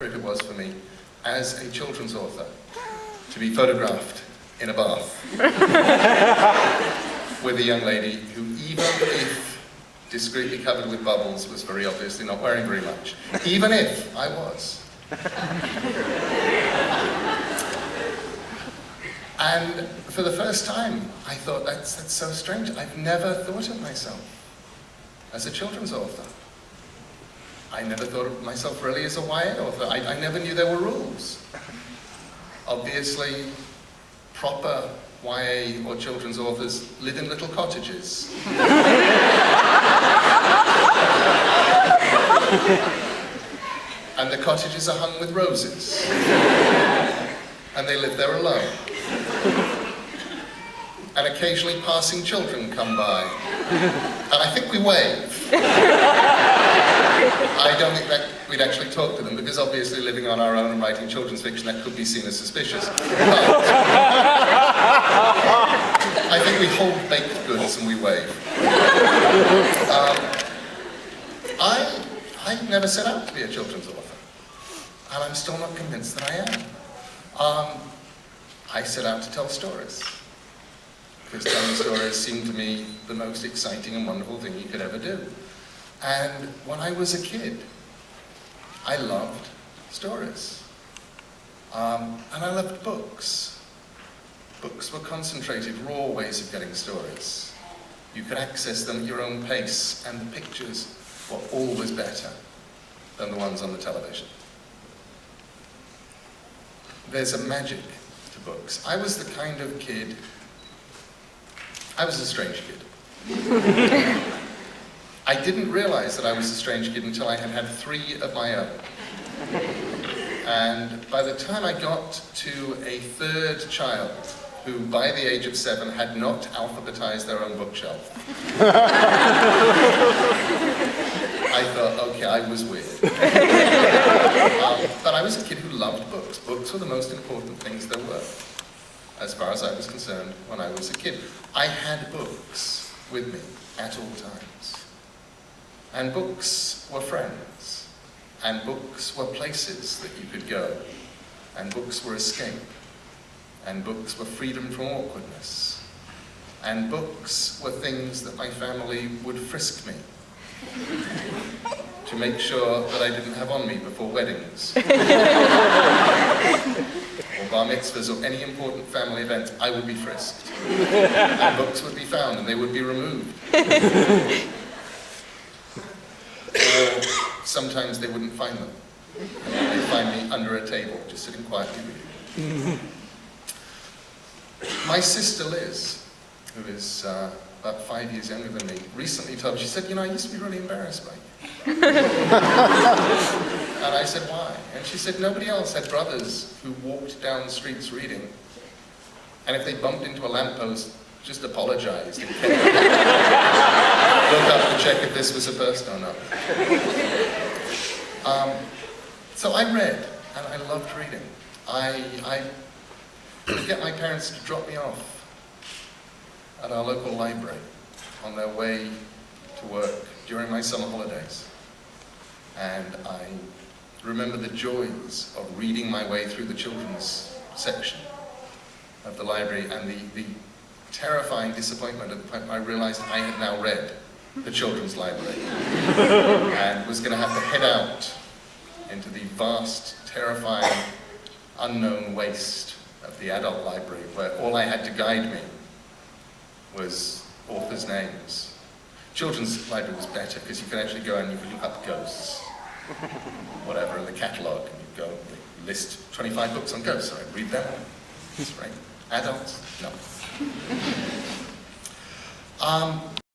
It was for me as a children's author to be photographed in a bath with a young lady who, even if discreetly covered with bubbles, was very obviously not wearing very much, even if I was. And for the first time I thought, that's so strange. I've never thought of myself as a children's author. I never thought of myself really as a YA author. I never knew there were rules. Obviously, proper YA or children's authors live in little cottages. And the cottages are hung with roses. And they live there alone. And occasionally passing children come by. And I think we wave. I don't think that we'd actually talk to them, because obviously living on our own and writing children's fiction, that could be seen as suspicious. But I think we hold baked goods and we wave. I never set out to be a children's author, and I'm still not convinced that I am. I set out to tell stories, because telling stories seemed to me the most exciting and wonderful thing you could ever do. And when I was a kid, I loved stories. And I loved books. Books were concentrated, raw ways of getting stories. You could access them at your own pace, and the pictures were always better than the ones on the television. There's a magic to books. I was the kind of kid, I was a strange kid. I didn't realize that I was a strange kid until I had had 3 of my own. And by the time I got to a 3rd child, who by the age of 7 had not alphabetized their own bookshelf, I thought, okay, I was weird. But I was a kid who loved books. Books were the most important things there were, as far as I was concerned, when I was a kid. I had books with me at all times. And books were friends, and books were places that you could go, and books were escape, and books were freedom from awkwardness, and books were things that my family would frisk me to make sure that I didn't have on me before weddings, or bar mitzvahs, or any important family event. I would be frisked, and books would be found, and they would be removed. Or sometimes they wouldn't find them. They'd find me under a table, just sitting quietly reading. My sister Liz, who is about 5 years younger than me, recently told me, she said, I used to be really embarrassed by you. And I said, why? And she said, nobody else had brothers who walked down the streets reading, and if they bumped into a lamppost, just apologized and came look up to check if this was a person or not. So I read, and I loved reading. I would get my parents to drop me off at our local library on their way to work during my summer holidays. And I remember the joys of reading my way through the children's section of the library, and the terrifying disappointment at the point I realized I had now read the children's library and was going to have to head out into the vast, terrifying, unknown waste of the adult library, where all I had to guide me was authors' names. Children's library was better, because you could actually go and you could look up ghosts, whatever, in the catalogue, and you go, they list 25 books on ghosts, so I'd read them. That's right. Adults? No.